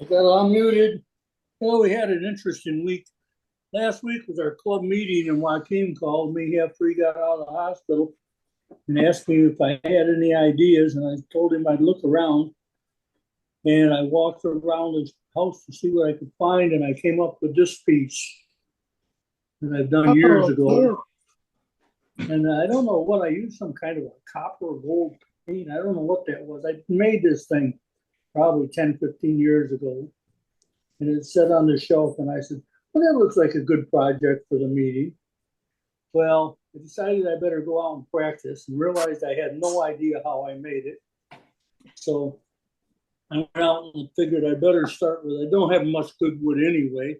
I got unmuted. Well, we had an interesting week. Last week was our club meeting, and Joaquin called me after he got out of the hospital and asked me if I had any ideas. And I told him I'd look around. And I walked around his house to see what I could find, and I came up with this piece that I've done years Oh, ago. cool. And I don't know what I used, some kind of a copper or gold paint. I don't know what that was. I made this thing probably 10, 15 years ago. And it sat on the shelf. And I said, well, that looks like a good project for the meeting. Well, I decided I better go out and practice and realized I had no idea how I made it. So I went out and figured I better start with, I don't have much good wood anyway.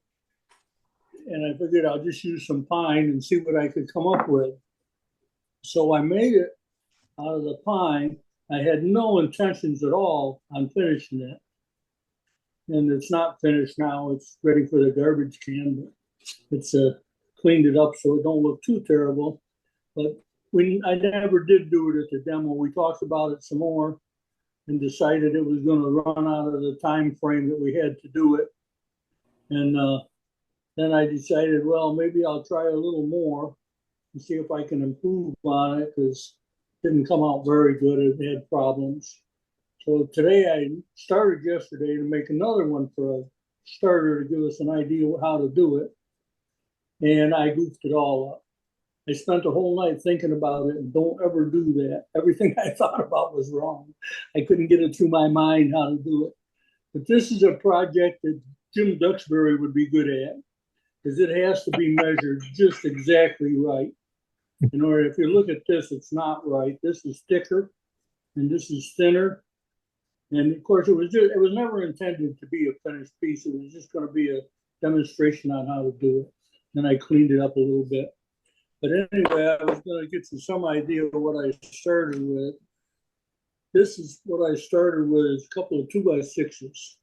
And I figured I'll just use some pine and see what I could come up with. So I made it out of the pine. I had no intentions at all on finishing it. And it's not finished now. It's ready for the garbage can. But it's cleaned it up so it don't look too terrible. But I never did do it at the demo. We talked about it some more and decided it was going to run out of the time frame that we had to do it. And then I decided, well, maybe I'll try a little more and see if I can improve on it because it didn't come out very good. It had problems. So today I started yesterday to make another one for a starter to give us an idea how to do it. And I goofed it all up. I spent the whole night thinking about it and don't ever do that. Everything I thought about was wrong. I couldn't get it through my mind how to do it. But this is a project that Jim Duxbury would be good at because it has to be measured just exactly right. In order, if you look at this, it's not right. This is thicker and this is thinner. And of course, it was never intended to be a finished piece. It was just going to be a demonstration on how to do it. And I cleaned it up a little bit. But anyway, I was going to get you some idea of what I started with. This is what I started with, is a couple of 2x6s.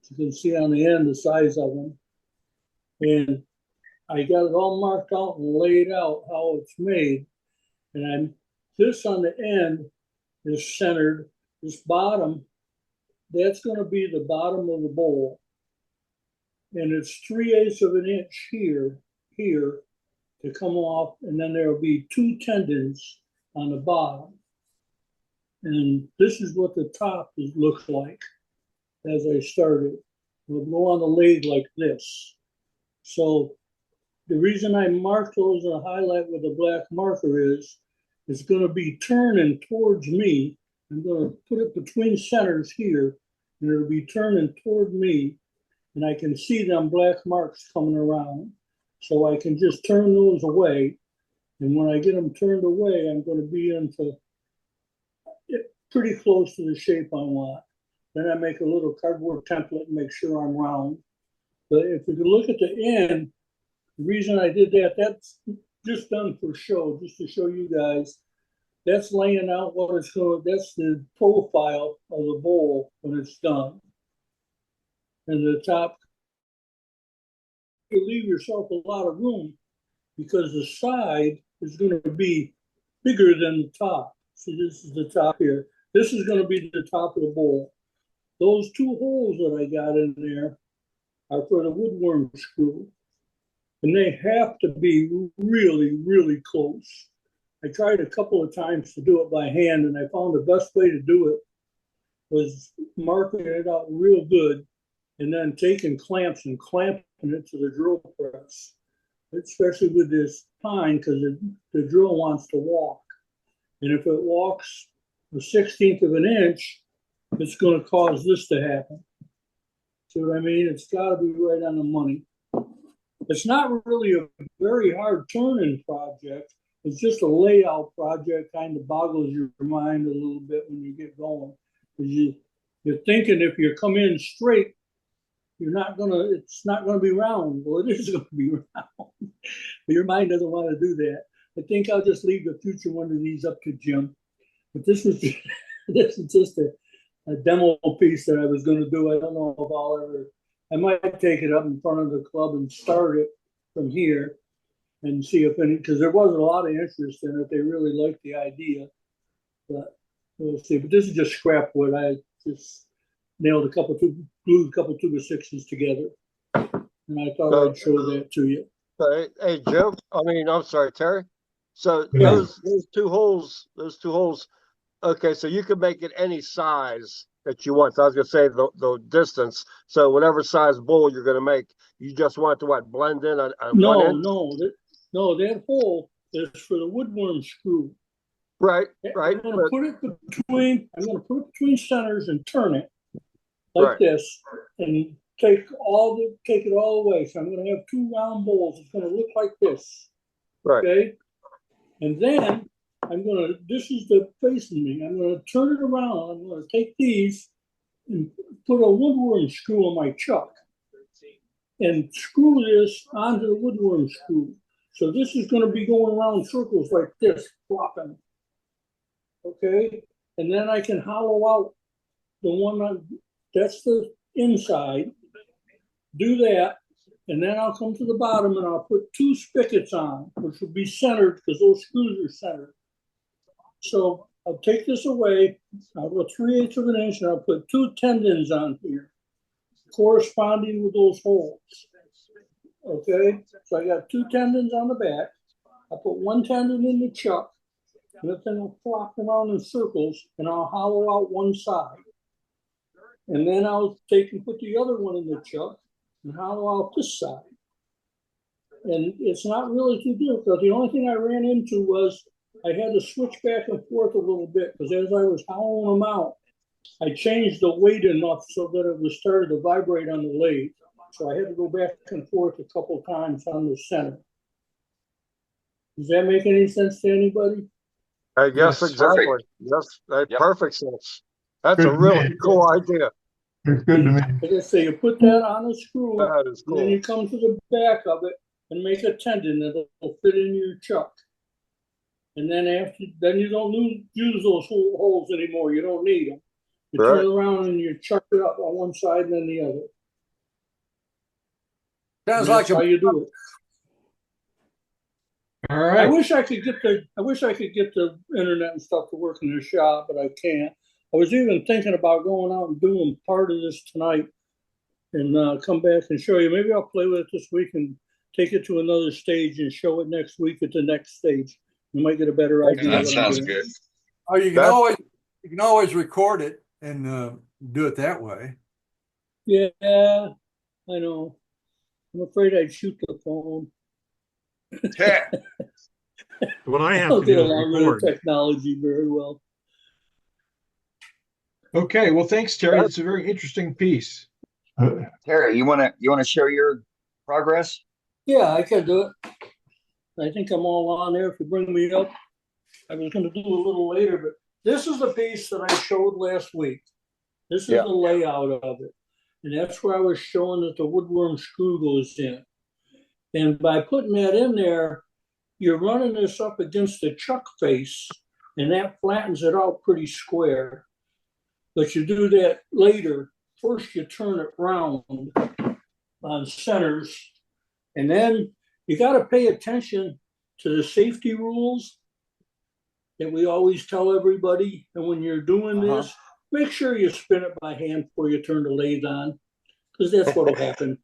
You can see on the end the size of them. And I got it all marked out and laid out how it's made. And this on the end is centered. This bottom, that's going to be the bottom of the bowl. And it's 3/8 of an inch here to come off. And then there will be two tendons on the bottom. And this is what the top looks like as I started. We'll go on the lathe like this. So the reason I marked those and highlight with a black marker is it's going to be turning towards me. I'm going to put it between centers here, and it'll be turning toward me, and I can see them black marks coming around. So I can just turn those away, and when I get them turned away, I'm going to be into pretty close to the shape I want. Then I make a little cardboard template and make sure I'm round. But if you can look at the end, the reason I did that, that's just done for show, just to show you guys. That's laying out what it's going to, that's the profile of the bowl when it's done. And the top, you leave yourself a lot of room because the side is going to be bigger than the top. See, this is the top here. This is going to be the top of the bowl. Those two holes that I got in there are for the woodworm screw. And they have to be really, really close. I tried a couple of times to do it by hand, and I found the best way to do it was marking it out real good and then taking clamps and clamping it to the drill press, especially with this pine because the drill wants to walk. And if it walks a 16th of an inch, it's going to cause this to happen. See what I mean? It's got to be right on the money. It's not really a very hard turning project. It's just a layout project, kind of boggles your mind a little bit when you get going. Because you're thinking if you come in straight, it's not gonna be round. Well, it is gonna be round. But your mind doesn't want to do that. I think I'll just leave the future one of these up to Jim. But this was this is just a demo piece that I was going to do. I don't know if I'll ever. I might take it up in front of the club and start it from here and see if any, because there was a lot of interest in it. They really liked the idea, but we'll see. But this is just scrap wood. I just glued a couple tube of sixes together. And I thought I'd show that to you. Hey, Jim. I'm sorry, Terry. So Yeah. those two holes. Okay, so you can make it any size that you want. So I was gonna say the distance. So whatever size bowl you're gonna make, you just want to blend in on one end. That hole is for the woodworm screw. Right. I'm gonna put it between centers and turn it like this, and take it all the way. So I'm gonna have two round bowls. It's gonna look like this. Right. Okay. And then this is the facing me. I'm gonna turn it around. I'm gonna take these and put a woodworm screw on my chuck and screw this onto the woodworm screw. So this is gonna be going around circles like this, flopping. Okay. And then I can hollow out the one that's the inside. Do that. And then I'll come to the bottom and I'll put two spigots on, which will be centered because those screws are centered. So I'll take this away. I'll go 3/8 of an inch and I'll put two tendons on here, corresponding with those holes. Okay, so I got two tendons on the back. I'll put one tendon in the chuck, and the thing will flop around in circles, and I'll hollow out one side. And then I'll take and put the other one in the chuck and hollow out this side. And it's not really too difficult. The only thing I ran into was I had to switch back and forth a little bit because as I was hollowing them out, I changed the weight enough so that it was started to vibrate on the lathe. So I had to go back and forth a couple times on the center. Does that make any sense to anybody? I guess exactly. Perfect. Yes, perfect sense. That's a really cool idea. It's good to me. Like I say, you put that on a screw, That is cool. and then you come to the back of it and make a tendon that'll fit in your chuck. And then you don't use those holes anymore. You don't need them. You turn around and you chuck it up on one side and then the other. Sounds like how you do it. All right. I wish I could get the internet and stuff to work in the shop, but I can't. I was even thinking about going out and doing part of this tonight and come back and show you. Maybe I'll play with it this week and take it to another stage and show it next week at the next stage. You might get a better idea. That sounds good. Oh, you can always record it and do it that way. Yeah, I know. I'm afraid I'd shoot the phone. Yeah. What I have I'll to get do is along record. with technology very well. Okay, well, thanks, Terry. It's a very interesting piece. Terry, you wanna share your progress? Yeah, I can do it. I think I'm all on there if you bring me up. I was going to do a little later, but this is the piece that I showed last week. This is the layout of it. And that's where I was showing that the woodworm screw goes in. And by putting that in there, you're running this up against the chuck face, and that flattens it out pretty square. But you do that later. First, you turn it round on centers, and then you got to pay attention to the safety rules that we always tell everybody. And when you're doing this, make sure you spin it by hand before you turn the lathe on, because that's what will happen.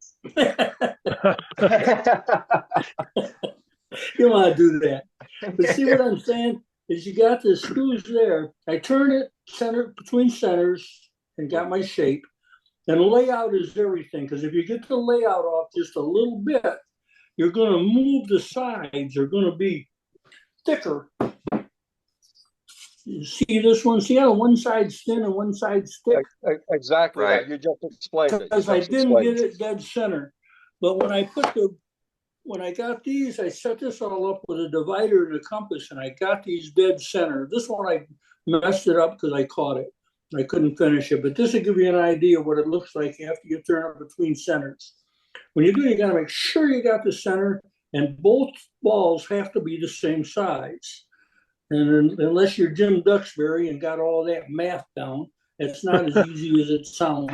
You want to do that. But see what I'm saying? Is you got the screws there. I turn it between centers and got my shape. And layout is everything, because if you get the layout off just a little bit, you're going to move the sides. They're going to be thicker. You see this one? See how one side's thin and one side's thick? Exactly. Right. You just explained it. Because I didn't get it dead center. But when I got these, I set this all up with a divider and a compass, and I got these dead center. This one I messed it up because I caught it. I couldn't finish it, but this will give you an idea of what it looks like after you turn it between centers. When you do, you got to make sure you got the center, and both balls have to be the same size. And unless you're Jim Duxbury and got all that math down, it's not as easy as it sounds.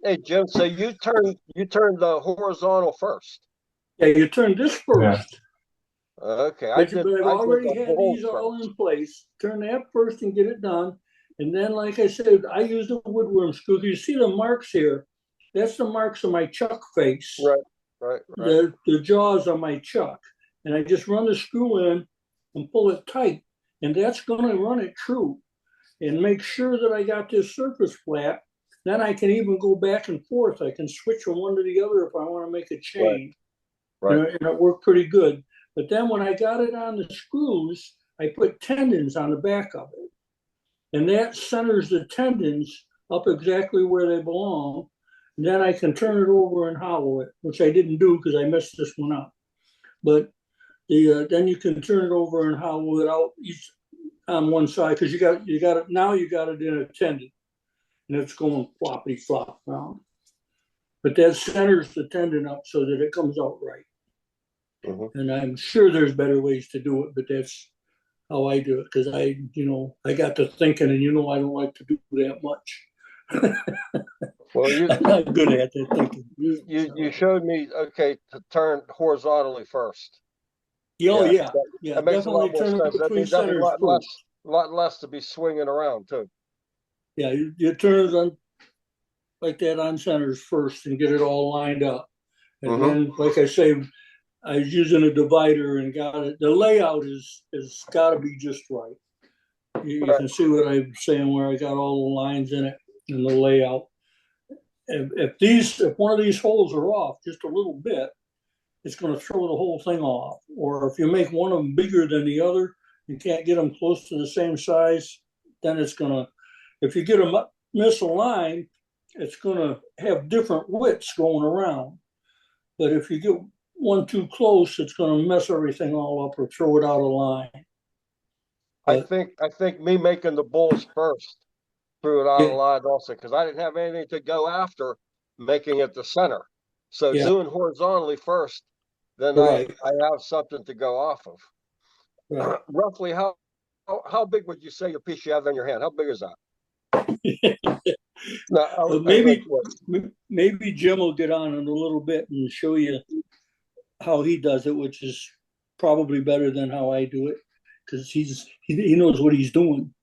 Hey, Jim. So you turn the horizontal first. Yeah, you turn this first. Okay, But I've already had these all in place. Turn that first and get it done. And then, like I said, I use the woodworm screw. You see the marks here? That's the marks of my chuck face. Right. The jaws on my chuck. And I just run the screw in and pull it tight. And that's going to run it true and make sure that I got this surface flat. Then I can even go back and forth. I can switch from one to the other if I want to make a change. Right. And it worked pretty good. But then when I got it on the screws, I put tendons on the back of it. And that centers the tendons up exactly where they belong. And then I can turn it over and hollow it, which I didn't do because I messed this one up. But then you can turn it over and hollow it out each on one side because you got it now. You got it in a tendon, and it's going floppy flop around. But that centers the tendon up so that it comes out right. Mm-hmm. And I'm sure there's better ways to do it, but that's how I do it because I got to thinking, and I don't like to do that much. Well, I'm not good at that thinking. you showed me to turn horizontally first. Oh yeah, That makes a lot definitely more turn it sense. That between means that'd be centers first. a lot less to be swinging around too. Yeah, you turn it on like that on centers first and get it all lined up. And then, like I say, I was using a divider and got it. The layout is got to be just right. You can see what I'm saying where I got all the lines in it and the layout. If one of these holes are off just a little bit, it's going to throw the whole thing off. Or if you make one of them bigger than the other, you can't get them close to the same size, then it's going to, if you get them misaligned, it's going to have different widths going around. But if you get one too close, it's going to mess everything all up or throw it out of line. I think me making the bulls first threw it out of line also because I didn't have anything to go after making it the center. So doing horizontally first, then I have something to go off of. Right. Roughly how big would you say your piece you have in your hand? How big is that? No, maybe Jim will get on in a little bit and show you how he does it, which is probably better than how I do it because he knows what he's doing.